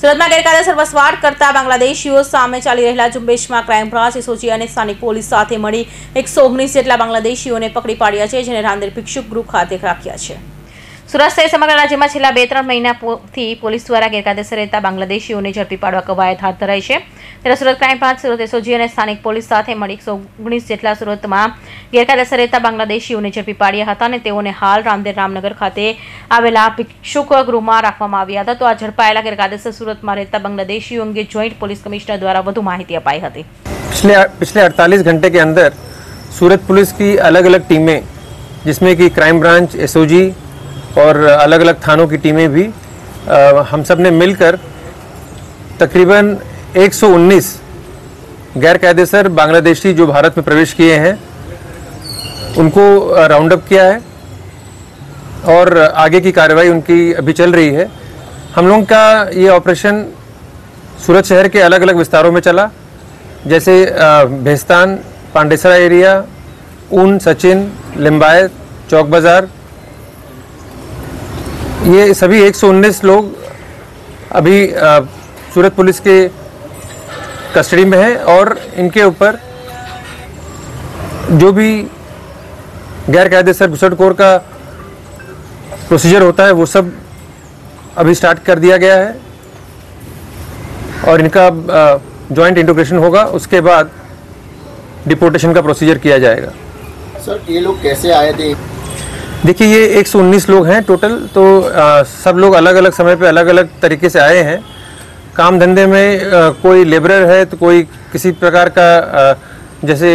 સુરતમાં ગેરકાયદેસર વસવાટ કરતા બાંગ્લાદેશીઓ સામે ચાલી રહેલા ઝુંબેશમાં ક્રાઇમ બ્રાન્ચ એસઓજી અને સ્થાનિક પોલીસ સાથે મળી 119 જેટલા બાંગ્લાદેશીઓને પકડી પાડ્યા છે, જેને રાંદેર ભિક્ષુક ગૃહ ખાતે રાખ્યા છે। સુરત સહિત સમગ્ર રાજ્યમાં છેલ્લા 2-3 મહિનાથી પોલીસ દ્વારા ગેરકાયદેસર રહેતા બાંગ્લાદેશીઓને ઝડપી પાડવા કવાયત હાથ ધરાઈ છે। ત્યારે Surat crime branch, Surat SOG અને સ્થાનિક પોલીસ સાથે મળી 119 જેટલા સુરતમાં ગેરકાયદેસર રહેતા બાંગ્લાદેશીઓને ઝડપી પાડ્યા હતા અને તેઓને હાલ રાંદેર રામનગર ખાતે આવેલા ભિક્ષુક ગૃહમાં રાખવામાં આવ્યા હતા। તો આ ઝડપાયેલા ગેરકાયદેસર સુરતમાં રહેતા બાંગ્લાદેશીઓ અંગે જોઈન્ટ પોલીસ કમિશનર द्वारा વધુ માહિતી અપાઈ હતી। पिछले 48 घंटे के अंदर सूरत पुलिस की अलग अलग टीमें, जिसमें कि क्राइम ब्रांच, एसओजी और अलग अलग थानों की टीमें भी हम सब ने मिलकर तकरीबन 119 गैरकायदेसर बांग्लादेशी जो भारत में प्रवेश किए हैं उनको राउंड अप किया है और आगे की कार्रवाई उनकी अभी चल रही है। हम लोगों का ये ऑपरेशन सूरत शहर के अलग अलग विस्तारों में चला, जैसे भेस्तान, पांडेसरा एरिया, ऊन, सचिन, लिम्बायत, चौक बाज़ार, ये सभी 119 लोग अभी सूरत पुलिस के कस्टडी में हैं और इनके ऊपर जो भी गैरकायदेसर घुसखोर का प्रोसीजर होता है वो सब अभी स्टार्ट कर दिया गया है और इनका जॉइंट इंटीग्रेशन होगा। उसके बाद डिपोर्टेशन का प्रोसीजर किया जाएगा। सर, ये लोग कैसे आए थे? देखिए, ये 119 लोग हैं टोटल, तो सब लोग अलग अलग समय पे अलग अलग तरीके से आए हैं। काम धंधे में कोई लेबरर है तो कोई किसी प्रकार का जैसे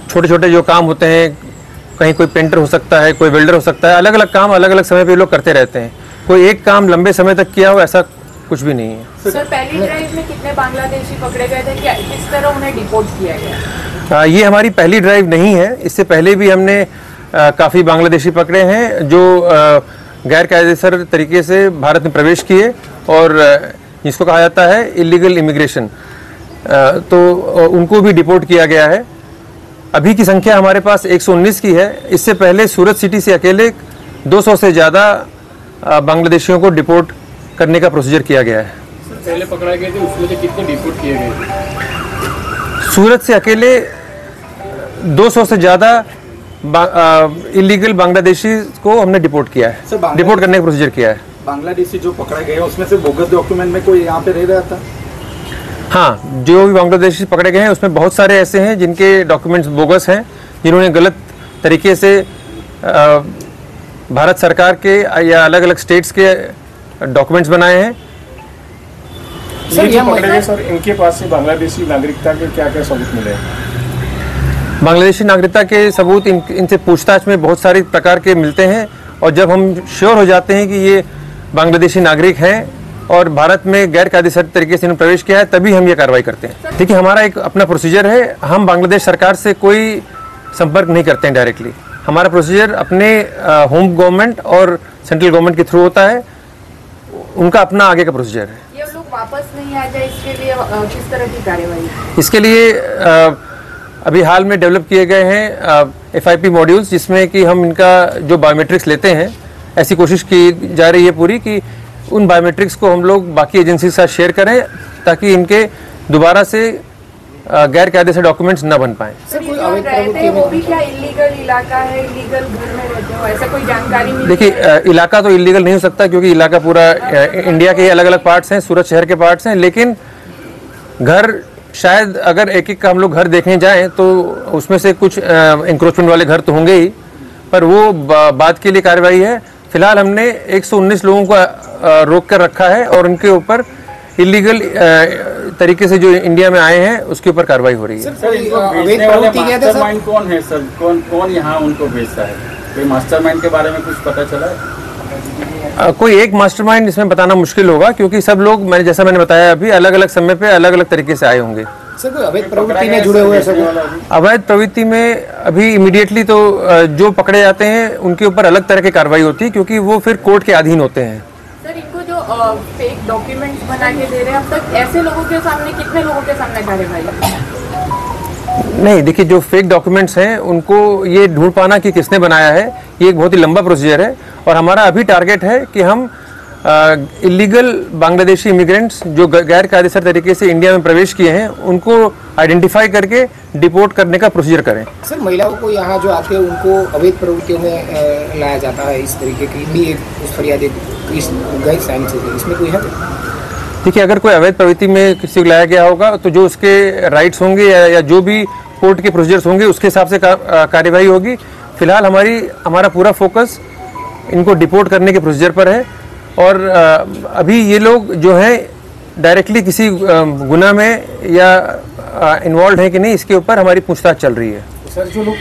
छोटे छोटे जो काम होते हैं, कहीं कोई पेंटर हो सकता है, कोई वेल्डर हो सकता है, अलग अलग काम अलग अलग समय पे लोग करते रहते हैं। कोई एक काम लंबे समय तक किया हो ऐसा कुछ भी नहीं है। सर, पहली ड्राइव में कितने बांग्लादेशी पकड़े गए थे? क्या किस तरह उन्हें डिपोर्ट किया गया? ये हमारी पहली ड्राइव नहीं है। इससे पहले भी हमने काफ़ी बांग्लादेशी पकड़े हैं जो गैर कायदेसर तरीके से भारत में प्रवेश किए और जिसको कहा जाता है इलीगल इमिग्रेशन, तो उनको भी डिपोर्ट किया गया है। अभी की संख्या हमारे पास 119 की है। इससे पहले सूरत सिटी से अकेले 200 से ज़्यादा बांग्लादेशियों को डिपोर्ट करने का प्रोसीजर किया गया है। पहले पकड़ाए गए थे उसमें से कितने डिपोर्ट किए गए? सूरत से अकेले 200 से ज़्यादा इलीगल बांग्लादेशी को हमने डिपोर्ट किया है, डिपोर्ट करने का प्रोसीजर किया है। बांग्लादेशी जो पकड़े गए उसमें से बोगस डॉक्यूमेंट में कोई यहाँ पे रह रहा था? हाँ, जो भी बांग्लादेशी पकड़े गए हैं उसमें बहुत सारे ऐसे हैं जिनके डॉक्यूमेंट्स बोगस हैं, जिन्होंने गलत तरीके से भारत सरकार के या अलग अलग स्टेट्स के डॉक्यूमेंट्स बनाए हैं। सर, ये पकड़े गए सर, इनके पास से बांग्लादेशी नागरिकता के क्या क्या सबूत मिले? बांग्लादेशी नागरिकता के सबूत इनसे पूछताछ में बहुत सारे प्रकार के मिलते हैं और जब हम श्योर हो जाते हैं कि ये बांग्लादेशी नागरिक हैं और भारत में गैर कायदेसर तरीके से इन्होंने प्रवेश किया है, तभी हम ये कार्रवाई करते हैं। देखिए, हमारा एक अपना प्रोसीजर है। हम बांग्लादेश सरकार से कोई संपर्क नहीं करते हैं डायरेक्टली। हमारा प्रोसीजर अपने होम गवर्नमेंट और सेंट्रल गवर्नमेंट के थ्रू होता है। उनका अपना आगे का प्रोसीजर है। ये लोग वापस नहीं आ जाए, इसके लिए किस तरह की कार्यवाही? इसके लिए अभी हाल में डेवलप किए गए हैं FIP मॉड्यूल्स, जिसमें कि हम इनका जो बायोमेट्रिक्स लेते हैं, ऐसी कोशिश की जा रही है पूरी कि उन बायोमेट्रिक्स को हम लोग बाकी एजेंसी के साथ शेयर करें ताकि इनके दोबारा से गैर कायदेसर डॉक्यूमेंट्स न बन पाएं। सर, रहते हैं वो भी क्या इलीगल इलाका है? इलीगल घर में रहते हो, ऐसा कोई जानकारी मिली? देखिए, इलाका तो इलीगल नहीं हो सकता क्योंकि इलाका पूरा इंडिया के अलग अलग पार्ट्स हैं, सूरत शहर के पार्ट्स हैं, लेकिन घर शायद अगर एक एक का हम लोग घर देखने जाएं तो उसमें से कुछ इंक्रोचमेंट वाले घर तो होंगे ही, पर वो बात के लिए कार्रवाई है। फिलहाल हमने 119 लोगों को रोक कर रखा है और उनके ऊपर इलीगल तरीके से जो इंडिया में आए हैं उसके ऊपर कार्रवाई हो रही है। सर, इनको बेचने वाले मास्टरमाइंड कौन है सर? कौन यहाँ उनको बेचता है? कोई मास्टरमाइंड के बारे में कुछ पता चला है? कोई एक मास्टरमाइंड इसमें बताना मुश्किल होगा क्योंकि सब लोग जैसा मैंने बताया अभी अलग अलग समय पे अलग अलग तरीके से आए होंगे। सर, कोई अवैध प्रवृत्ति में जुड़े हुए सब? अवैध प्रवृत्ति में अभी इमीडिएटली तो जो पकड़े जाते हैं उनके ऊपर अलग तरह की कार्रवाई होती है क्योंकि वो फिर कोर्ट के अधीन होते हैं। सर, इनको जो फेक डॉक्यूमेंट्स बना के दे रहे हैं, अब तक ऐसे लोगों के सामने कितने लोगों के सामने कार्रवाई? नहीं, देखिए, जो फेक डॉक्यूमेंट्स हैं उनको ये ढूंढ पाना कि किसने बनाया है, ये एक बहुत ही लंबा प्रोसीजर है और हमारा अभी टारगेट है कि हम इलीगल बांग्लादेशी इमिग्रेंट्स जो गैर कायदेसर तरीके से इंडिया में प्रवेश किए हैं उनको आइडेंटिफाई करके डिपोर्ट करने का प्रोसीजर करें। सर, महिलाओं को यहाँ जो आते हैं उनको अवैध प्रवृत्तियों में लाया जाता है, इस तरीके की भी एक फरियाद इस गैर साइन से, इसमें कोई है? देखिए, अगर कोई अवैध प्रवृत्ति में किसी को लाया गया होगा तो जो उसके राइट्स होंगे या जो भी कोर्ट के प्रोसीजर्स होंगे उसके हिसाब से कार्यवाही होगी। फिलहाल हमारा पूरा फोकस इनको डिपोर्ट करने के प्रोसीजर पर है और अभी ये लोग जो हैं डायरेक्टली किसी गुनाह में या इन्वॉल्व हैं कि नहीं, इसके ऊपर हमारी पूछताछ चल रही है। सर, जो लोग